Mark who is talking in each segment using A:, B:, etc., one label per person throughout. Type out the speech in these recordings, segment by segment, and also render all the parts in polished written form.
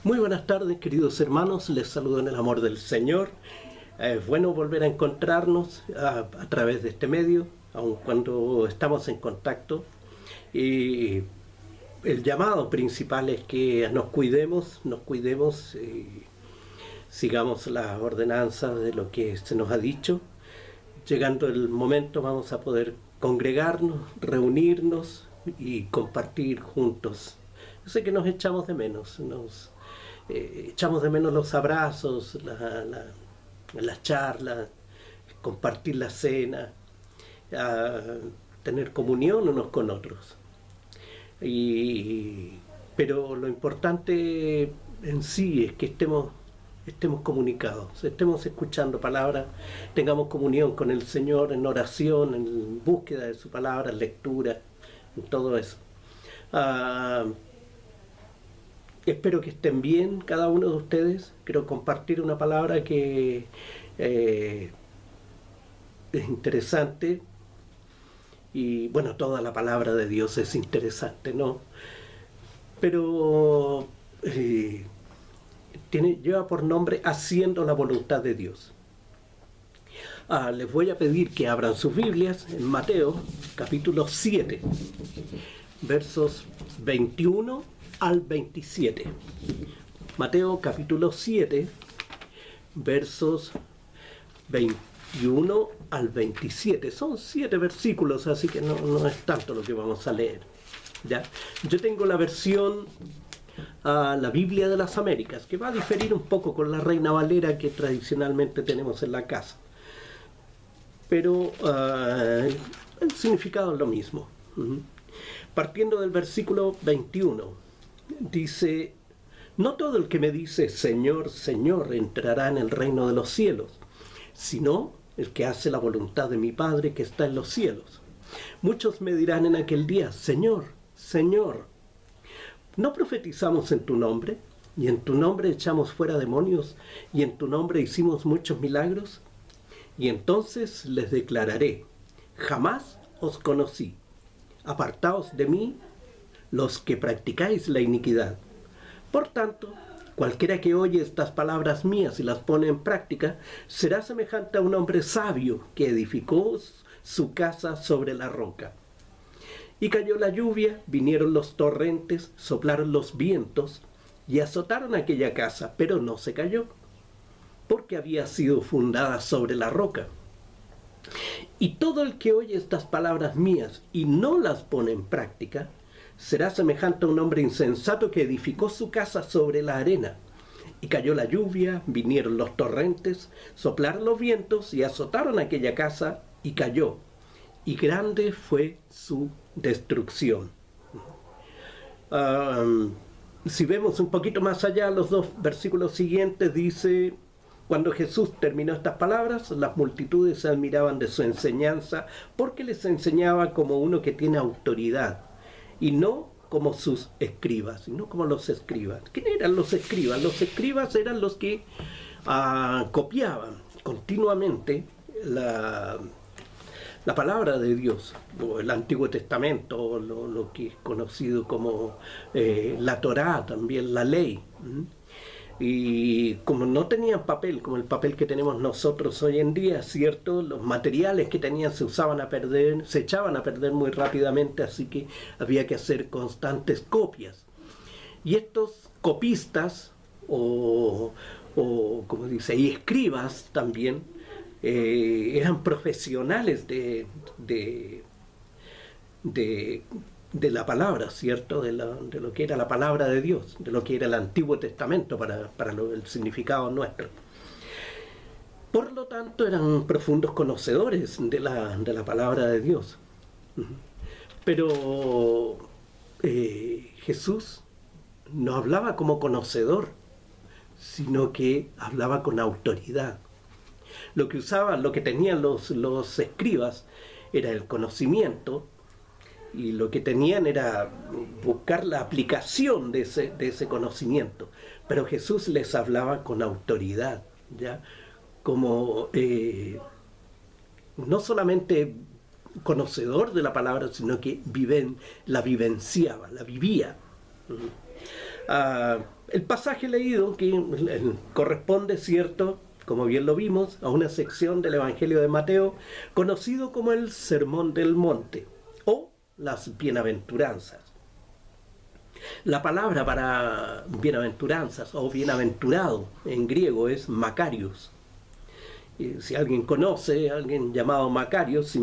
A: Muy buenas tardes, queridos hermanos, les saludo en el amor del Señor. Es bueno volver a encontrarnos a través de este medio, aun cuando estamos en contacto. Y el llamado principal es que nos cuidemos y sigamos las ordenanzas de lo que se nos ha dicho. Llegando el momento vamos a poder congregarnos, reunirnos y compartir juntos. Yo sé que nos echamos de menos, echamos de menos los abrazos, las charlas, compartir la cena, tener comunión unos con otros. Pero lo importante en sí es que estemos comunicados, estemos escuchando palabras, tengamos comunión con el Señor en oración, en búsqueda de su palabra, en lectura, en todo eso. Espero que estén bien cada uno de ustedes. Quiero compartir una palabra que es interesante. Y bueno, toda la palabra de Dios es interesante, ¿no? Pero lleva por nombre Haciendo la voluntad de Dios. Les voy a pedir que abran sus Biblias en Mateo, capítulo 7, versos 21 al 27. Mateo capítulo 7, versos 21 al 27. Son 7 versículos, así que no es tanto lo que vamos a leer. ¿Ya? Yo tengo la versión la Biblia de las Américas, que va a diferir un poco con la Reina Valera que tradicionalmente tenemos en la casa. Pero el significado es lo mismo. Partiendo del versículo 21. Dice: no todo el que me dice Señor, Señor entrará en el reino de los cielos, sino el que hace la voluntad de mi Padre que está en los cielos. Muchos me dirán en aquel día: Señor, Señor, ¿no profetizamos en tu nombre? Y en tu nombre echamos fuera demonios, y en tu nombre hicimos muchos milagros. Y entonces les declararé: jamás os conocí, apartaos de mí, los que practicáis la iniquidad. Por tanto, cualquiera que oye estas palabras mías y las pone en práctica, será semejante a un hombre sabio que edificó su casa sobre la roca. Y cayó la lluvia, vinieron los torrentes, soplaron los vientos y azotaron aquella casa, pero no se cayó, porque había sido fundada sobre la roca. Y todo el que oye estas palabras mías y no las pone en práctica, será semejante a un hombre insensato que edificó su casa sobre la arena. Y cayó la lluvia, vinieron los torrentes, soplaron los vientos y azotaron aquella casa, y cayó. Y grande fue su destrucción. Si vemos un poquito más allá, los 2 versículos siguientes dice: cuando Jesús terminó estas palabras, las multitudes se admiraban de su enseñanza, porque les enseñaba como uno que tiene autoridad, y no como sus escribas, y no como los escribas. ¿Quién eran los escribas? Los escribas eran los que copiaban continuamente la palabra de Dios, o el Antiguo Testamento, o lo que es conocido como la Torá, también la ley. Y como no tenían papel, como el papel que tenemos nosotros hoy en día, ¿cierto? Los materiales que tenían se echaban a perder muy rápidamente, así que había que hacer constantes copias. Y estos copistas, o como dice, y escribas también, eran profesionales de la palabra, ¿cierto? De lo que era la palabra de Dios, de lo que era el Antiguo Testamento para el significado nuestro. Por lo tanto, eran profundos conocedores de la palabra de Dios. Pero Jesús no hablaba como conocedor, sino que hablaba con autoridad. Lo que tenían los escribas era el conocimiento, y lo que tenían era buscar la aplicación de ese conocimiento. Pero Jesús les hablaba con autoridad, ¿ya? Como no solamente conocedor de la palabra, sino que la vivenciaba, la vivía. El pasaje leído que corresponde, ¿cierto?, como bien lo vimos, a una sección del Evangelio de Mateo conocido como el Sermón del Monte o las Bienaventuranzas. La palabra para bienaventuranzas o bienaventurado en griego es Makarios. Si alguien conoce a alguien llamado Makarios,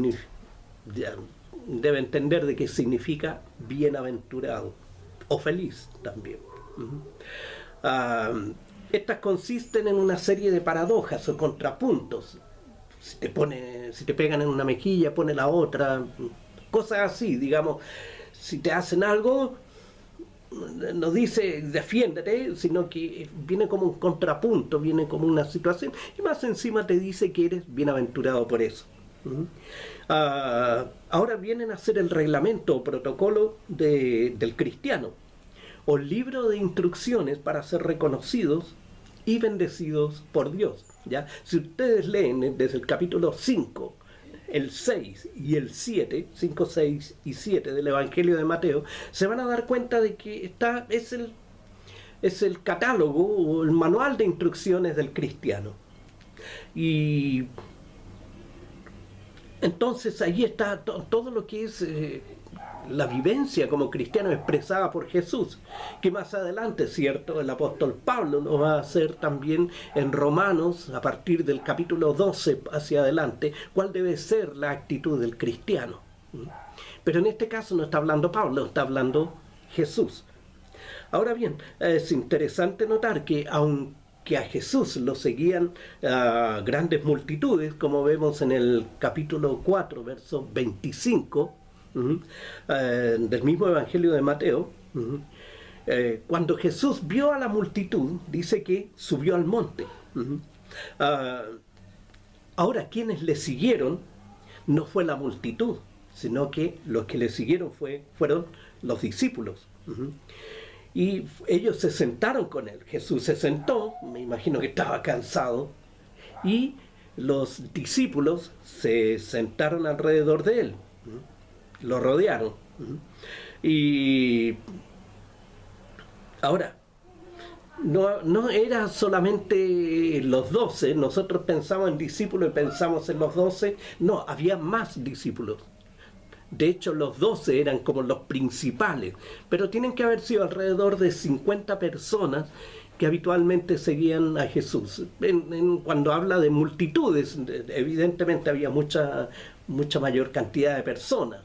A: debe entender de qué significa bienaventurado o feliz también. Estas consisten en una serie de paradojas o contrapuntos. Si te pegan en una mejilla, pone la otra, cosas así, digamos. Si te hacen algo, no dice defiéndete, sino que viene como un contrapunto, viene como una situación, y más encima te dice que eres bienaventurado por eso. Ahora vienen a ser el reglamento o protocolo del cristiano, o libro de instrucciones para ser reconocidos y bendecidos por Dios, ¿ya? Si ustedes leen desde el capítulo 5, el 6 y el 7, 5, 6 y 7 del Evangelio de Mateo, se van a dar cuenta de que es el catálogo o el manual de instrucciones del cristiano. Y entonces ahí está todo lo que es la vivencia como cristiano expresada por Jesús, que más adelante, ¿cierto?, el apóstol Pablo lo va a hacer también en Romanos, a partir del capítulo 12 hacia adelante, cuál debe ser la actitud del cristiano. Pero en este caso no está hablando Pablo, está hablando Jesús. Ahora bien, es interesante notar que aunque a Jesús lo seguían grandes multitudes, como vemos en el capítulo 4, verso 25, del mismo Evangelio de Mateo, cuando Jesús vio a la multitud, dice que subió al monte. Ahora, quienes le siguieron no fue la multitud, sino que los que le siguieron fueron los discípulos. Y ellos se sentaron con él. Jesús se sentó, me imagino que estaba cansado, y los discípulos se sentaron alrededor de él. Lo rodearon. Y ahora, no era solamente los 12, nosotros pensamos en discípulos y pensamos en los 12, no, había más discípulos. De hecho, los 12 eran como los principales, pero tienen que haber sido alrededor de 50 personas que habitualmente seguían a Jesús. Cuando habla de multitudes, evidentemente había mucha mayor cantidad de personas.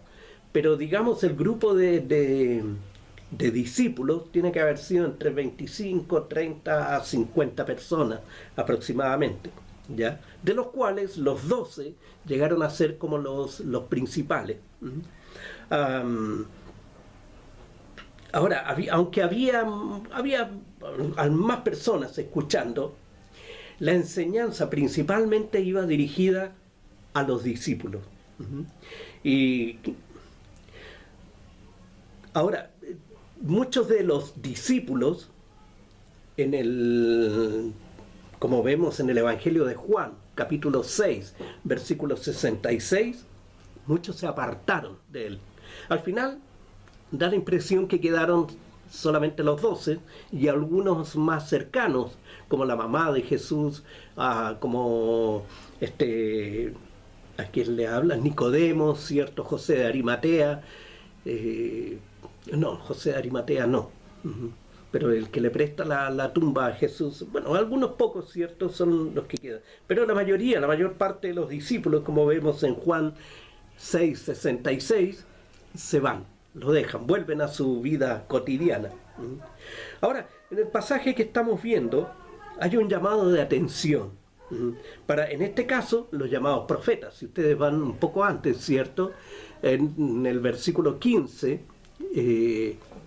A: Pero digamos el grupo de discípulos tiene que haber sido entre 25, 30 a 50 personas aproximadamente, ¿ya? De los cuales los 12 llegaron a ser como los principales. Ahora, aunque había más personas escuchando, la enseñanza principalmente iba dirigida a los discípulos. Y ahora, muchos de los discípulos, como vemos en el Evangelio de Juan, capítulo 6, versículo 66, muchos se apartaron de él. Al final, da la impresión que quedaron solamente los 12 y algunos más cercanos, como la mamá de Jesús, como a quien le habla, Nicodemo, ¿cierto?, José de Arimatea, no, José de Arimatea no, pero el que le presta la tumba a Jesús, bueno, algunos pocos, ¿cierto?, son los que quedan, pero la mayor parte de los discípulos, como vemos en Juan 6:66, se van, lo dejan, vuelven a su vida cotidiana. Ahora, en el pasaje que estamos viendo, hay un llamado de atención, para, en este caso, los llamados profetas. Si ustedes van un poco antes, ¿cierto?, en el versículo 15,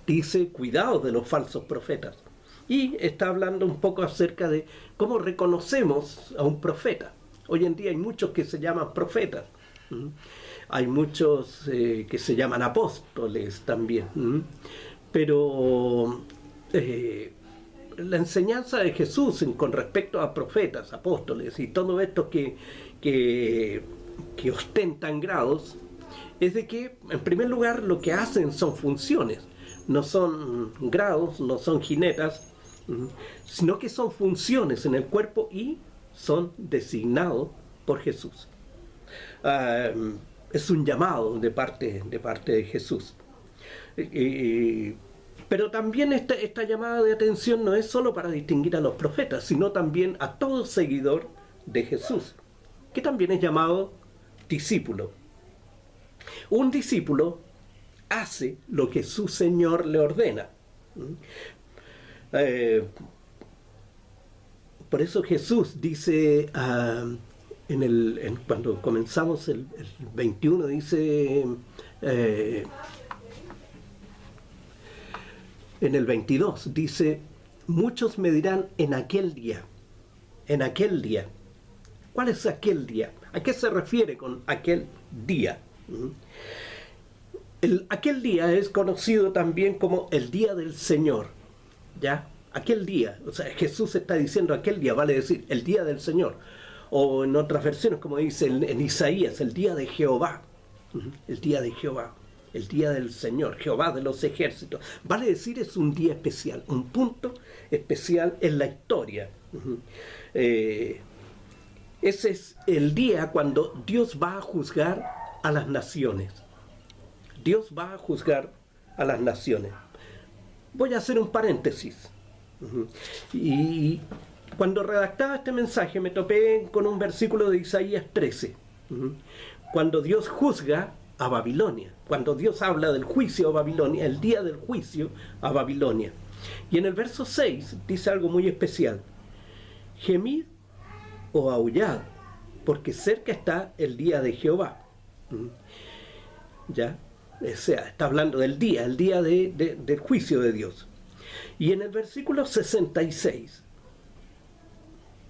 A: dice, cuidado de los falsos profetas. Y está hablando un poco acerca de cómo reconocemos a un profeta. Hoy en día hay muchos que se llaman profetas. Hay muchos que se llaman apóstoles también. Pero la enseñanza de Jesús con respecto a profetas, apóstoles y todo esto que ostentan grados, es de que, en primer lugar, lo que hacen son funciones. no son grados, no son jinetas, sino que son funciones en el cuerpo y son designados por Jesús. Es un llamado de parte de Jesús. Pero también esta llamada de atención no es solo para distinguir a los profetas, sino también a todo seguidor de Jesús, que también es llamado discípulo. Un discípulo hace lo que su Señor le ordena. Por eso Jesús dice, cuando comenzamos el 21, dice, en el 22, dice, muchos me dirán en aquel día. ¿Cuál es aquel día? ¿A qué se refiere con aquel día? Aquel día es conocido también como el día del Señor, ¿ya? Aquel día, o sea, Jesús está diciendo aquel día, vale decir, el día del Señor. O en otras versiones, como dice en Isaías, el día de Jehová. El día de Jehová, el día del Señor, Jehová de los ejércitos. Vale decir, es un día especial, un punto especial en la historia. Ese es el día cuando Dios va a juzgar a las naciones. Dios va a juzgar a las naciones. Voy a hacer un paréntesis. Y cuando redactaba este mensaje me topé con un versículo de Isaías 13. Cuando Dios juzga a Babilonia. Cuando Dios habla del juicio a Babilonia, el día del juicio a Babilonia. Y en el verso 6 dice algo muy especial. Gemid o aullad, porque cerca está el día de Jehová. ¿Ya? O sea, está hablando del día, del juicio de Dios. Y en el versículo 66,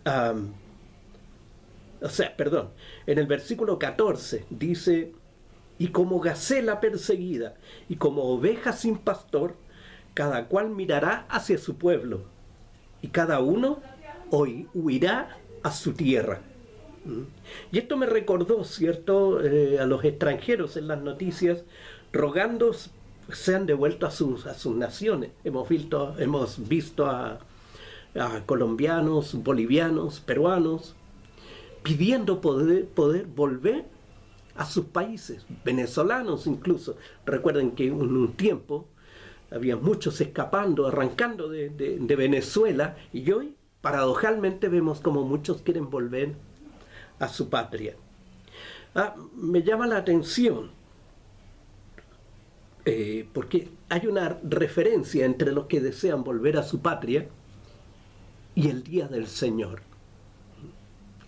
A: en el versículo 14 dice, y como gacela perseguida, y como oveja sin pastor, cada cual mirará hacia su pueblo, y cada uno hoy huirá a su tierra. Y esto me recordó, ¿cierto?, a los extranjeros en las noticias, rogando sean devueltos a sus naciones. Hemos visto a colombianos, bolivianos, peruanos, pidiendo poder volver a sus países, venezolanos incluso. Recuerden que en un tiempo había muchos escapando, arrancando de Venezuela, y hoy, paradojalmente, vemos como muchos quieren volver a su patria. Me llama la atención, porque hay una referencia entre los que desean volver a su patria y el día del Señor,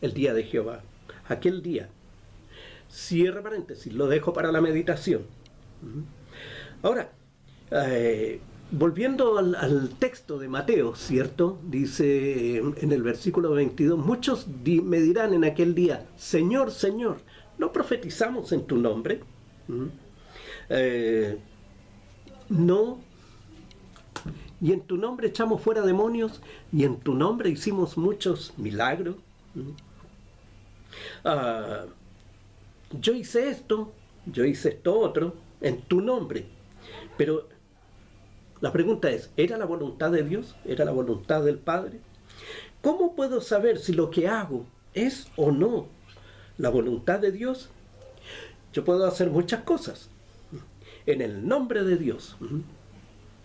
A: el día de Jehová, aquel día. Cierre paréntesis, lo dejo para la meditación. Ahora, volviendo al texto de Mateo, ¿cierto? Dice en el versículo 22, muchos me dirán en aquel día, Señor, Señor, ¿no profetizamos en tu nombre? No, y en tu nombre echamos fuera demonios, y en tu nombre hicimos muchos milagros. Yo hice esto otro, en tu nombre. Pero la pregunta es, ¿era la voluntad de Dios? ¿Era la voluntad del Padre? ¿Cómo puedo saber si lo que hago es o no la voluntad de Dios? Yo puedo hacer muchas cosas en el nombre de Dios,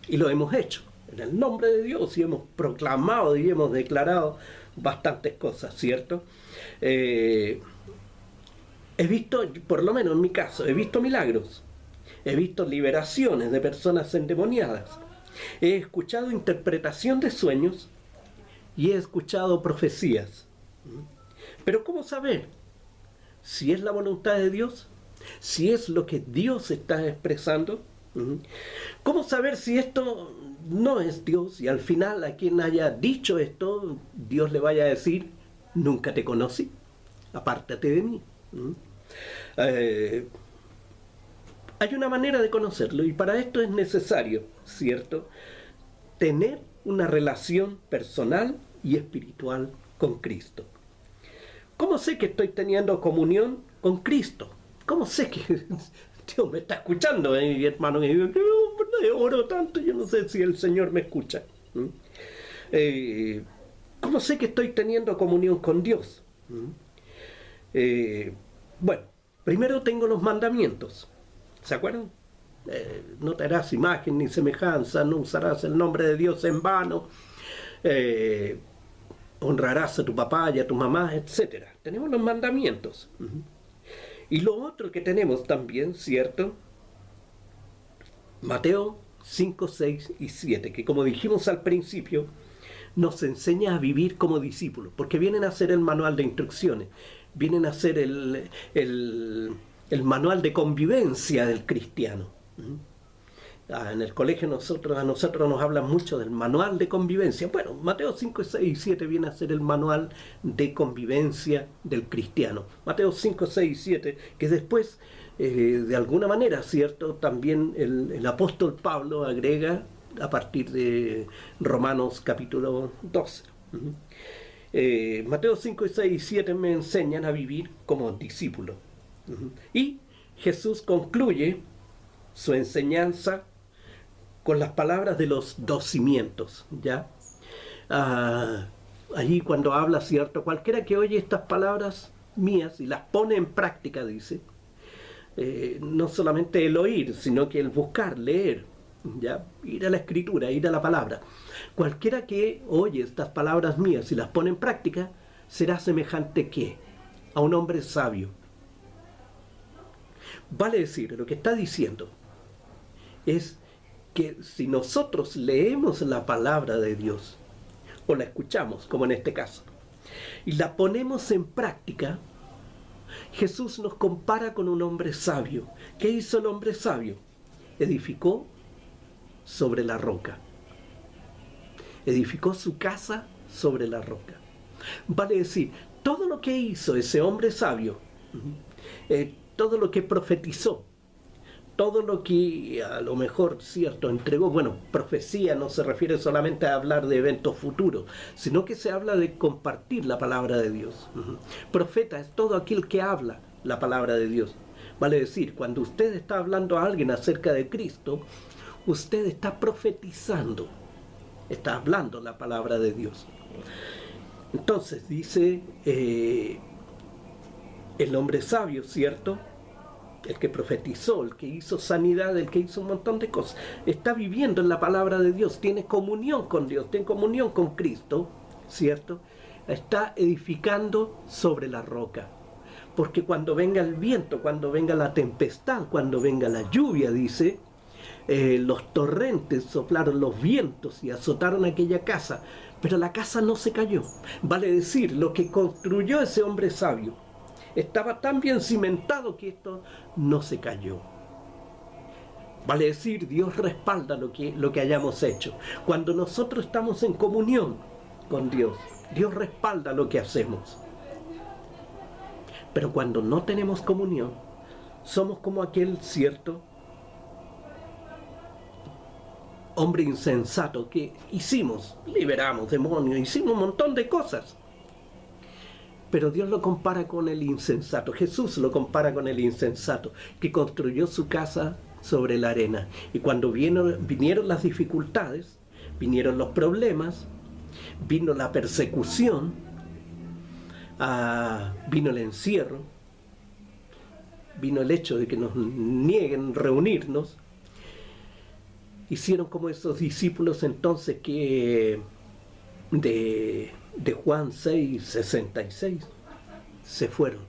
A: y lo hemos hecho en el nombre de Dios, y hemos proclamado y hemos declarado bastantes cosas, ¿cierto? He visto, por lo menos en mi caso, he visto milagros, he visto liberaciones de personas endemoniadas, he escuchado interpretación de sueños y he escuchado profecías. Pero ¿cómo saber si es la voluntad de Dios? Si es lo que Dios está expresando. ¿Cómo saber si esto no es Dios? Y al final a quien haya dicho esto, Dios le vaya a decir, nunca te conocí, apártate de mí. Hay una manera de conocerlo, y para esto es necesario, ¿cierto?, tener una relación personal y espiritual con Cristo. ¿Cómo sé que estoy teniendo comunión con Cristo? ¿Cómo sé que Dios me está escuchando, mi hermano. Y yo oro tanto, yo no sé si el Señor me escucha. ¿Cómo sé que estoy teniendo comunión con Dios? Bueno, primero tengo los mandamientos. ¿Se acuerdan? No te harás imagen ni semejanza, no usarás el nombre de Dios en vano, honrarás a tu papá y a tu mamá, etc. Tenemos los mandamientos. Y lo otro que tenemos también, ¿cierto? Mateo 5, 6 y 7, que como dijimos al principio, nos enseña a vivir como discípulos, porque vienen a ser el manual de instrucciones, vienen a ser el manual de convivencia del cristiano. En el colegio a nosotros nos hablan mucho del manual de convivencia. Bueno, Mateo 5, 6 y 7 viene a ser el manual de convivencia del cristiano. Mateo 5, 6 y 7, que después, de alguna manera, ¿cierto? También el apóstol Pablo agrega a partir de Romanos capítulo 12. Mateo 5, 6 y 7 me enseñan a vivir como discípulo. Y Jesús concluye su enseñanza con las palabras de los dos cimientos, ¿ya? Allí cuando habla, ¿cierto? Cualquiera que oye estas palabras mías y las pone en práctica, dice, no solamente el oír, sino que el buscar, leer, ¿ya? Ir a la escritura, ir a la palabra. Cualquiera que oye estas palabras mías y las pone en práctica, será semejante ¿qué? A un hombre sabio. Vale decir, lo que está diciendo es que si nosotros leemos la palabra de Dios, o la escuchamos, como en este caso, y la ponemos en práctica, Jesús nos compara con un hombre sabio. ¿Qué hizo el hombre sabio? Edificó sobre la roca. Edificó su casa sobre la roca. Vale decir, todo lo que hizo ese hombre sabio, todo lo que profetizó, todo lo que a lo mejor, cierto, entregó, bueno, profecía no se refiere solamente a hablar de eventos futuros, sino que se habla de compartir la palabra de Dios. Profeta es todo aquel que habla la palabra de Dios. Vale decir, cuando usted está hablando a alguien acerca de Cristo, usted está profetizando, está hablando la palabra de Dios. Entonces dice el hombre sabio, ¿cierto? El que profetizó, el que hizo sanidad, el que hizo un montón de cosas, está viviendo en la palabra de Dios, tiene comunión con Dios, tiene comunión con Cristo, ¿cierto? Está edificando sobre la roca. Porque cuando venga el viento, cuando venga la tempestad, cuando venga la lluvia, dice, los torrentes soplaron los vientos y azotaron aquella casa, pero la casa no se cayó. Vale decir, lo que construyó ese hombre sabio estaba tan bien cimentado que esto no se cayó. Vale decir, Dios respalda lo que hayamos hecho. Cuando nosotros estamos en comunión con Dios, Dios respalda lo que hacemos. Pero cuando no tenemos comunión, somos como aquel cierto hombre insensato que liberamos demonios, hicimos un montón de cosas. Pero Dios lo compara con el insensato. Jesús lo compara con el insensato que construyó su casa sobre la arena. Y cuando vinieron las dificultades, vinieron los problemas, vino la persecución, vino el encierro, vino el hecho de que nos nieguen reunirnos, hicieron como esos discípulos entonces que de Juan 6, 66, se fueron.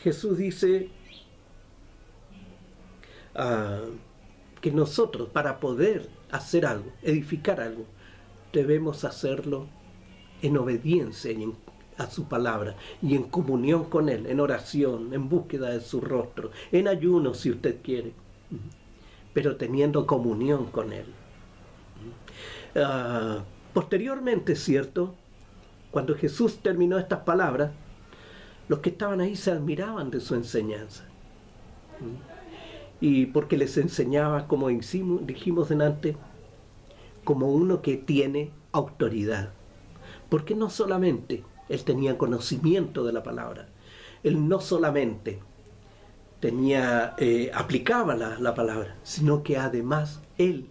A: Jesús dice que nosotros, para poder hacer algo, edificar algo, debemos hacerlo en obediencia a su palabra y en comunión con Él, en oración, en búsqueda de su rostro, en ayuno si usted quiere, pero teniendo comunión con Él. Posteriormente, ¿cierto? Cuando Jesús terminó estas palabras, los que estaban ahí se admiraban de su enseñanza. Y porque les enseñaba, como dijimos delante, como uno que tiene autoridad. Porque no solamente Él tenía conocimiento de la palabra. Él no solamente aplicaba la palabra, sino que además él